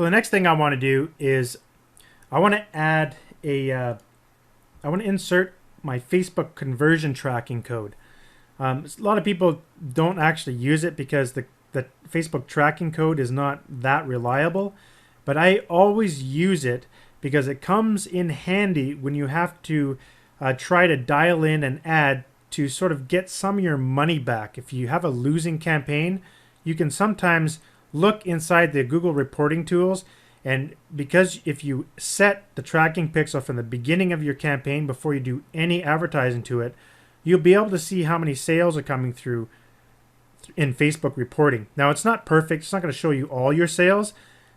So the next thing I want to do is I want to add I want to insert my Facebook conversion tracking code. A lot of people don't actually use it because the Facebook tracking code is not that reliable, but I always use it because it comes in handy when you have to try to dial in an ad to sort of get some of your money back. If you have a losing campaign, you can sometimes look inside the Google reporting tools, and because if you set the tracking pixel from the beginning of your campaign before you do any advertising to it, you'll be able to see how many sales are coming through in Facebook reporting. Now, it's not perfect. It's not going to show you all your sales,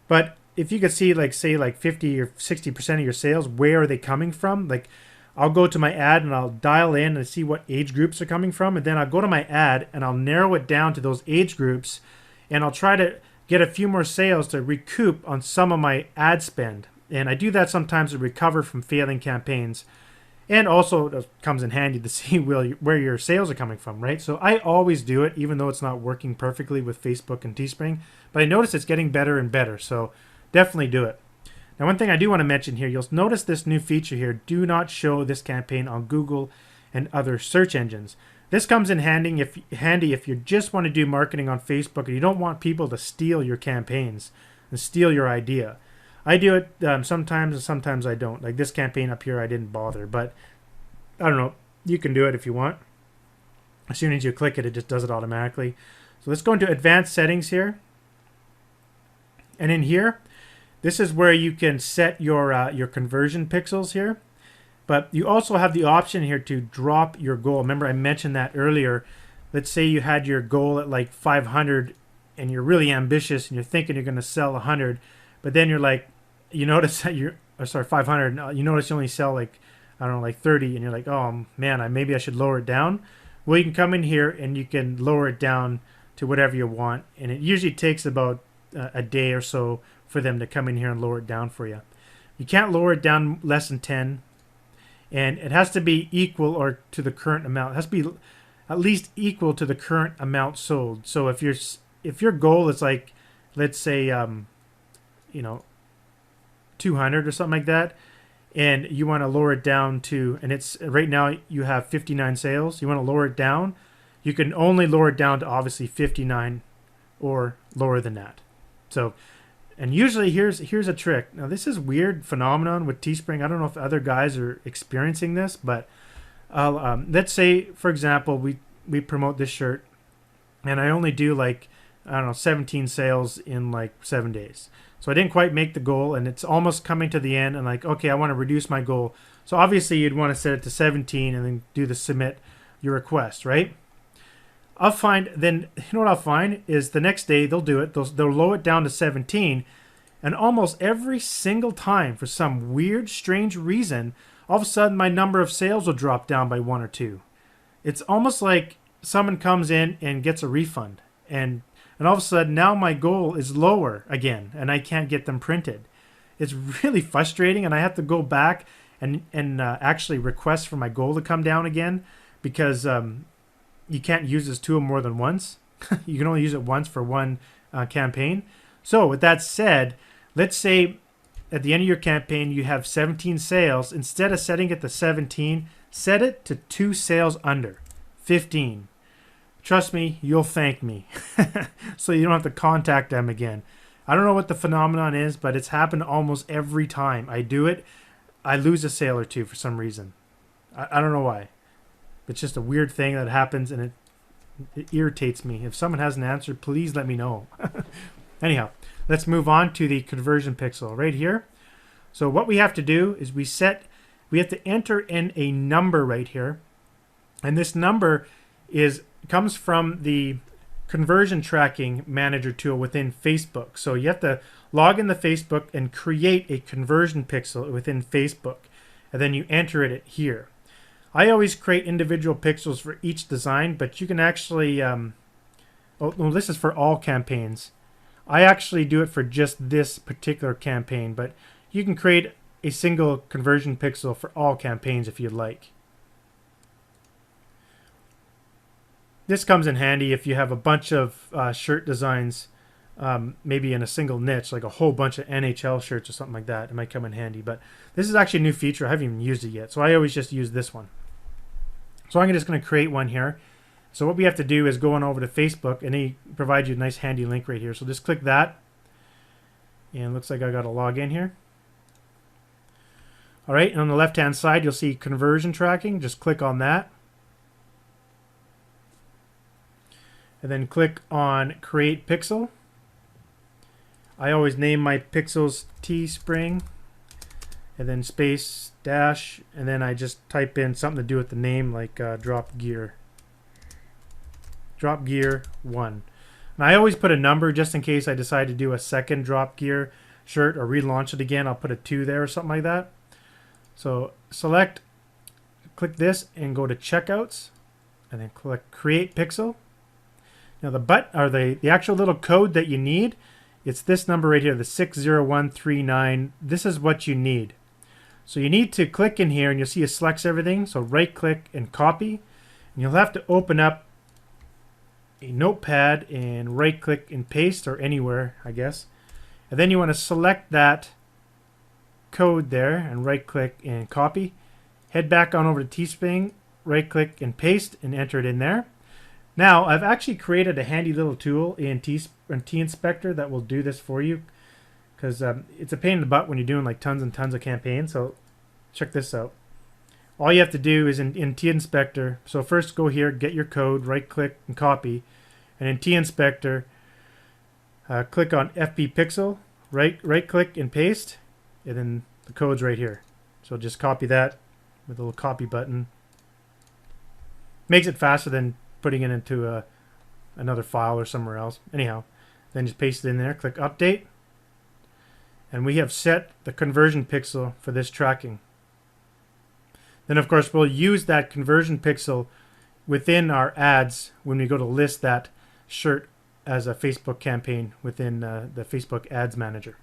but if you could see, like, say, like 50 or 60% of your sales, where are they coming from? Like, I'll go to my ad and I'll dial in and see what age groups are coming from, and then I'll go to my ad and I'll narrow it down to those age groups, and I'll try to get a few more sales to recoup on some of my ad spend. And I do that sometimes to recover from failing campaigns. And also it comes in handy to see where your sales are coming from, right? So I always do it, even though it's not working perfectly with Facebook and Teespring. But I notice it's getting better and better, so definitely do it. Now, one thing I do want to mention here, you'll notice this new feature here, do not show this campaign on Google and other search engines. This comes in handy if you just want to do marketing on Facebook and you don't want people to steal your campaigns and steal your idea. I do it sometimes and sometimes I don't. Like this campaign up here, I didn't bother, but I don't know. You can do it if you want. As soon as you click it, it just does it automatically. So let's go into advanced settings here. And in here, this is where you can set your conversion pixels here. But you also have the option here to drop your goal. Remember, I mentioned that earlier. Let's say you had your goal at like 500 and you're really ambitious and you're thinking you're going to sell 100, but then you're like, you notice that you're, or sorry, 500, you notice you only sell like, I don't know, like 30, and you're like, oh man, maybe I should lower it down. Well, you can come in here and you can lower it down to whatever you want. And it usually takes about a day or so for them to come in here and lower it down for you. You can't lower it down less than 10. And it has to be equal or to the current amount. It has to be at least equal to the current amount sold. So if your goal is like, let's say, 200 or something like that, and you want to lower it down to, and it's right now you have 59 sales. You want to lower it down. You can only lower it down to obviously 59 or lower than that. So. And usually here's a trick. Now this is weird phenomenon with Teespring. I don't know if other guys are experiencing this, but let's say, for example, we promote this shirt and I only do like, I don't know, 17 sales in like 7 days. So I didn't quite make the goal and it's almost coming to the end and like, okay, I want to reduce my goal. So obviously you'd want to set it to 17 and then do the submit your request, right? I'll find, then you know what I'll find is the next day they'll do it. They'll lower it down to 17, and almost every single time, for some weird, strange reason, all of a sudden my number of sales will drop down by 1 or 2. It's almost like someone comes in and gets a refund, and all of a sudden now my goal is lower again, and I can't get them printed. It's really frustrating, and I have to go back and actually request for my goal to come down again because. You can't use this tool more than once. You can only use it once for one campaign. So with that said, let's say at the end of your campaign you have 17 sales. Instead of setting it to 17, set it to 2 sales under, 15. Trust me, you'll thank me. So you don't have to contact them again. I don't know what the phenomenon is, but it's happened almost every time I do it. I lose a sale or two for some reason. I don't know why. It's just a weird thing that happens, and it irritates me. If someone has an answer, please let me know. Anyhow, let's move on to the conversion pixel right here. So what we have to do is we have to enter in a number right here, and this number comes from the conversion tracking manager tool within Facebook. So you have to log into Facebook and create a conversion pixel within Facebook, and then you enter it here. I always create individual pixels for each design, but you can actually, this is for all campaigns. I actually do it for just this particular campaign, but you can create a single conversion pixel for all campaigns if you'd like. This comes in handy if you have a bunch of shirt designs maybe in a single niche, like a whole bunch of NHL shirts or something like that. It might come in handy. But this is actually a new feature. I haven't even used it yet. So I always just use this one. So I'm just going to create one here. So what we have to do is go on over to Facebook, and they provide you a nice handy link right here. So just click that. And it looks like I got to log in here. All right, and on the left-hand side, you'll see conversion tracking. Just click on that. And then click on Create Pixel. I always name my pixels Teespring, and then space dash, and then I just type in something to do with the name, like drop gear 1. And I always put a number just in case I decide to do a second drop gear shirt or relaunch it again. I'll put a 2 there or something like that. So click this and go to checkouts, and then click Create Pixel. Now the actual little code that you need, it's this number right here, the 60139. This is what you need. So you need to click in here, and you'll see it selects everything. So right click and copy. And you'll have to open up a notepad and right click and paste, or anywhere, I guess. And then you want to select that code there and right click and copy. Head back on over to Teespring, right click and paste, and enter it in there. Now I've actually created a handy little tool in T-Inspector that will do this for you, because it's a pain in the butt when you're doing like tons and tons of campaigns. So check this out. All you have to do is in T-Inspector, so first go here, get your code, right click and copy, and in T-Inspector click on FP Pixel, right click and paste, and then the code's right here. So just copy that with a little copy button. Makes it faster than putting it into another file or somewhere else. Anyhow, then just paste it in there, click update, and we have set the conversion pixel for this tracking. Then of course we'll use that conversion pixel within our ads when we go to list that shirt as a Facebook campaign within the Facebook Ads Manager.